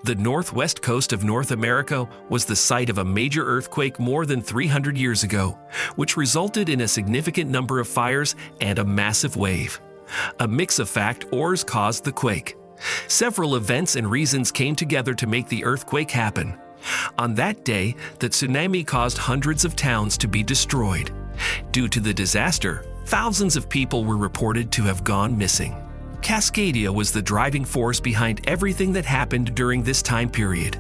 The northwest coast of North America was the site of a major earthquake more than 300 years ago, which resulted in a significant number of fires and a massive wave. A mix of factors caused the quake. Several events and reasons came together to make the earthquake happen. On that day, the tsunami caused hundreds of towns to be destroyed. Due to the disaster, thousands of people were reported to have gone missing. Cascadia was the driving force behind everything that happened during this time period.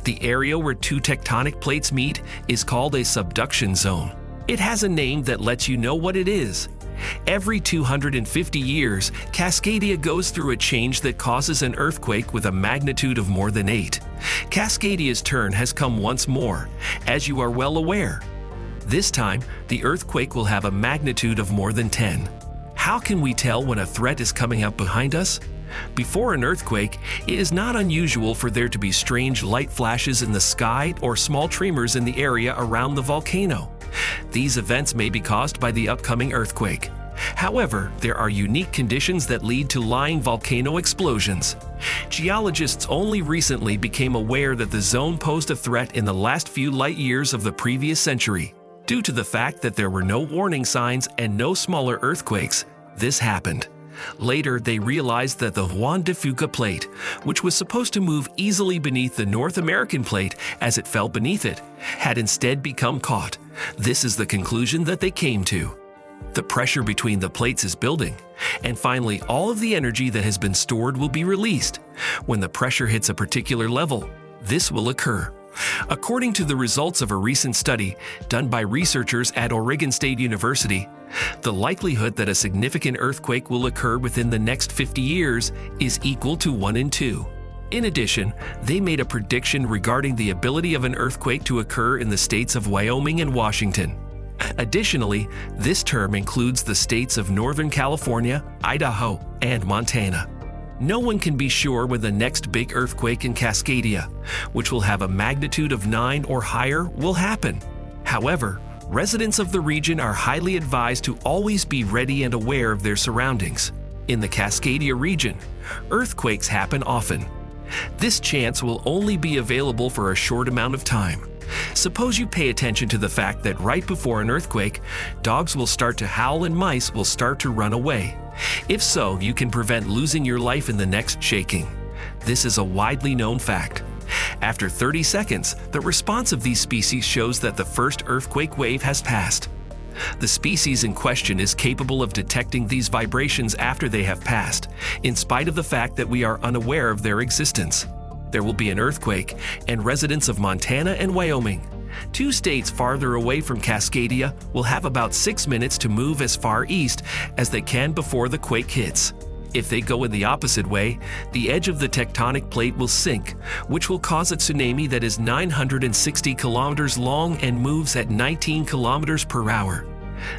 The area where two tectonic plates meet is called a subduction zone. It has a name that lets you know what it is. Every 250 years, Cascadia goes through a change that causes an earthquake with a magnitude of more than 8. Cascadia's turn has come once more, as you are well aware. This time, the earthquake will have a magnitude of more than 10. How can we tell when a threat is coming up behind us? Before an earthquake, it is not unusual for there to be strange light flashes in the sky or small tremors in the area around the volcano. These events may be caused by the upcoming earthquake. However, there are unique conditions that lead to lying volcano explosions. Geologists only recently became aware that the zone posed a threat in the last few light years of the previous century. Due to the fact that there were no warning signs and no smaller earthquakes, this happened. Later, they realized that the Juan de Fuca plate, which was supposed to move easily beneath the North American plate as it fell beneath it, had instead become caught. This is the conclusion that they came to. The pressure between the plates is building, and finally all of the energy that has been stored will be released. When the pressure hits a particular level, this will occur. According to the results of a recent study done by researchers at Oregon State University, the likelihood that a significant earthquake will occur within the next 50 years is equal to 1 in 2. In addition, they made a prediction regarding the ability of an earthquake to occur in the states of Wyoming and Washington. Additionally, this term includes the states of Northern California, Idaho, and Montana. No one can be sure when the next big earthquake in Cascadia, which will have a magnitude of 9 or higher, will happen. However, residents of the region are highly advised to always be ready and aware of their surroundings. In the Cascadia region, earthquakes happen often. This chance will only be available for a short amount of time. Suppose you pay attention to the fact that right before an earthquake, dogs will start to howl and mice will start to run away. If so, you can prevent losing your life in the next shaking. This is a widely known fact. After 30 seconds, the response of these species shows that the first earthquake wave has passed. The species in question is capable of detecting these vibrations after they have passed, in spite of the fact that we are unaware of their existence. There will be an earthquake, and residents of Montana and Wyoming, 2 states farther away from Cascadia, will have about 6 minutes to move as far east as they can before the quake hits. If they go in the opposite way, the edge of the tectonic plate will sink, which will cause a tsunami that is 960 kilometers long and moves at 19 kilometers per hour.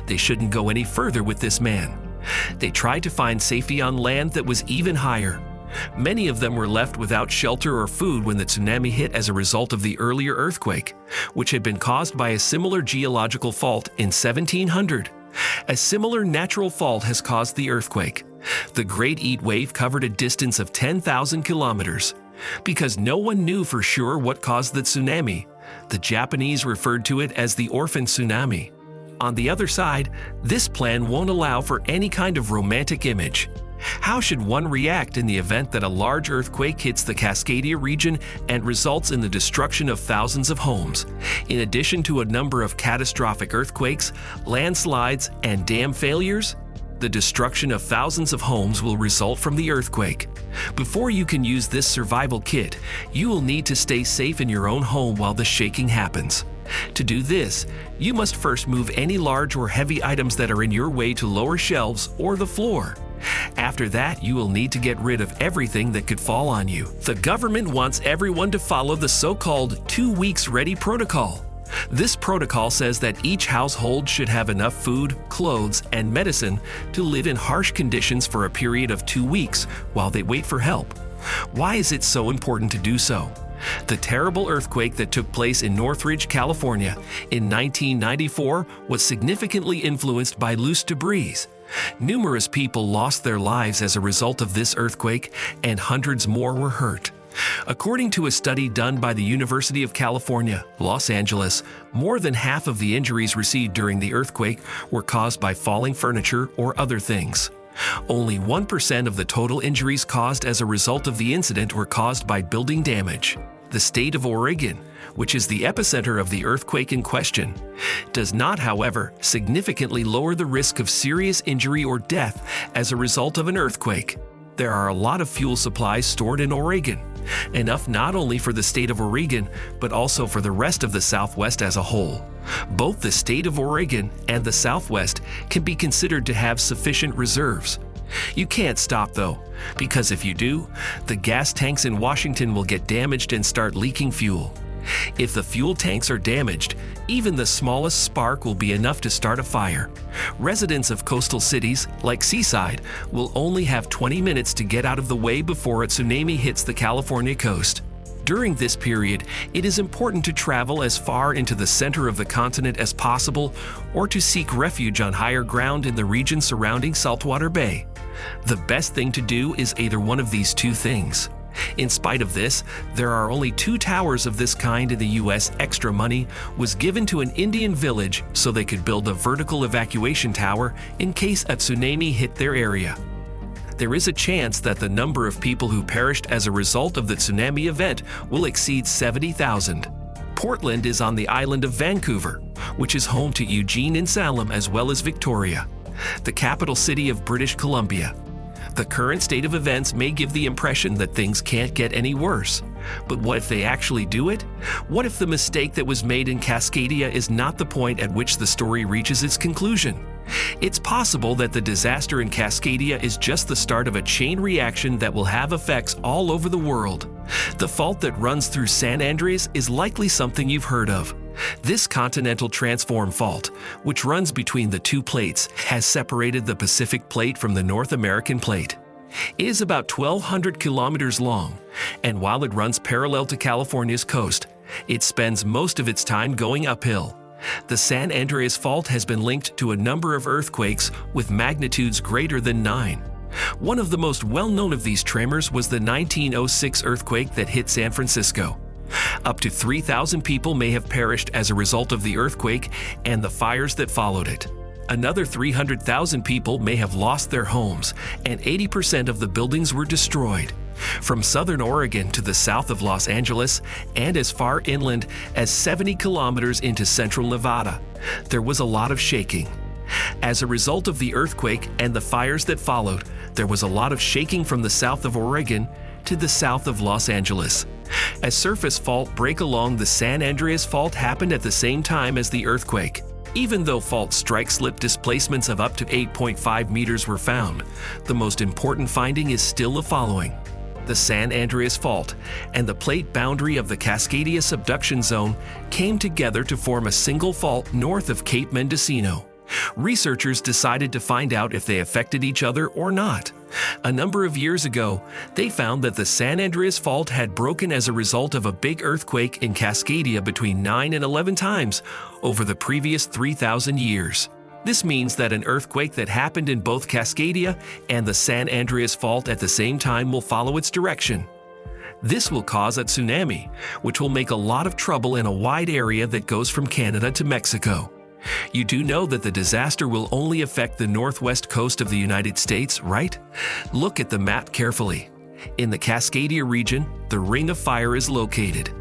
They shouldn't go any further with this man. They tried to find safety on land that was even higher. Many of them were left without shelter or food when the tsunami hit as a result of the earlier earthquake, which had been caused by a similar geological fault in 1700. A similar natural fault has caused the earthquake. The Great Heat Wave covered a distance of 10,000 kilometers. Because no one knew for sure what caused the tsunami, the Japanese referred to it as the orphan tsunami. On the other side, this plan won't allow for any kind of romantic image. How should one react in the event that a large earthquake hits the Cascadia region and results in the destruction of thousands of homes, in addition to a number of catastrophic earthquakes, landslides, and dam failures? The destruction of thousands of homes will result from the earthquake. Before you can use this survival kit, you will need to stay safe in your own home while the shaking happens. To do this, you must first move any large or heavy items that are in your way to lower shelves or the floor. After that, you will need to get rid of everything that could fall on you. The government wants everyone to follow the so-called 2 weeks ready protocol. This protocol says that each household should have enough food, clothes, and medicine to live in harsh conditions for a period of 2 weeks while they wait for help. Why is it so important to do so? The terrible earthquake that took place in Northridge, California in 1994 was significantly influenced by loose debris. Numerous people lost their lives as a result of this earthquake, and hundreds more were hurt. According to a study done by the University of California, Los Angeles, more than half of the injuries received during the earthquake were caused by falling furniture or other things. Only 1% of the total injuries caused as a result of the incident were caused by building damage. The state of Oregon, which is the epicenter of the earthquake in question, does not, however, significantly lower the risk of serious injury or death as a result of an earthquake. There are a lot of fuel supplies stored in Oregon, enough not only for the state of Oregon, but also for the rest of the Southwest as a whole. Both the state of Oregon and the Southwest can be considered to have sufficient reserves. You can't stop though, because if you do, the gas tanks in Washington will get damaged and start leaking fuel. If the fuel tanks are damaged, even the smallest spark will be enough to start a fire. Residents of coastal cities, like Seaside, will only have 20 minutes to get out of the way before a tsunami hits the California coast. During this period, it is important to travel as far into the center of the continent as possible or to seek refuge on higher ground in the region surrounding Saltwater Bay. The best thing to do is either one of these two things. In spite of this, there are only 2 towers of this kind in the U.S. Extra money was given to an Indian village so they could build a vertical evacuation tower in case a tsunami hit their area. There is a chance that the number of people who perished as a result of the tsunami event will exceed 70,000. Portland is on the island of Vancouver, which is home to Eugene and Salem as well as Victoria, the capital city of British Columbia. The current state of events may give the impression that things can't get any worse. But what if they actually do it? What if the mistake that was made in Cascadia is not the point at which the story reaches its conclusion? It's possible that the disaster in Cascadia is just the start of a chain reaction that will have effects all over the world. The fault that runs through San Andreas is likely something you've heard of. This continental transform fault, which runs between the 2 plates, has separated the Pacific plate from the North American plate. It is about 1,200 kilometers long, and while it runs parallel to California's coast, it spends most of its time going uphill. The San Andreas fault has been linked to a number of earthquakes with magnitudes greater than 9. One of the most well-known of these tremors was the 1906 earthquake that hit San Francisco. Up to 3,000 people may have perished as a result of the earthquake and the fires that followed it. Another 300,000 people may have lost their homes, and 80% of the buildings were destroyed. From southern Oregon to the south of Los Angeles and as far inland as 70 kilometers into central Nevada, there was a lot of shaking. As a result of the earthquake and the fires that followed, there was a lot of shaking from the south of Oregon to the south of Los Angeles. A surface fault break along the San Andreas Fault happened at the same time as the earthquake. Even though fault strike slip displacements of up to 8.5 meters were found, the most important finding is still the following. The San Andreas Fault and the plate boundary of the Cascadia subduction zone came together to form a single fault north of Cape Mendocino. Researchers decided to find out if they affected each other or not. A number of years ago, they found that the San Andreas Fault had broken as a result of a big earthquake in Cascadia between 9 and 11 times over the previous 3,000 years. This means that an earthquake that happened in both Cascadia and the San Andreas Fault at the same time will follow its direction. This will cause a tsunami, which will make a lot of trouble in a wide area that goes from Canada to Mexico. You do know that the disaster will only affect the northwest coast of the United States, right? Look at the map carefully. In the Cascadia region, the Ring of Fire is located.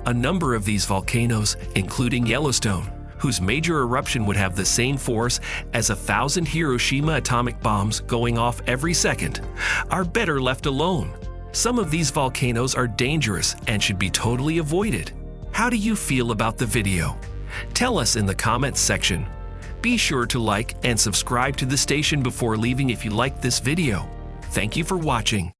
A number of these volcanoes, including Yellowstone, whose major eruption would have the same force as 1,000 Hiroshima atomic bombs going off every second, are better left alone. Some of these volcanoes are dangerous and should be totally avoided. How do you feel about the video? Tell us in the comments section. Be sure to like and subscribe to the station before leaving if you liked this video. Thank you for watching.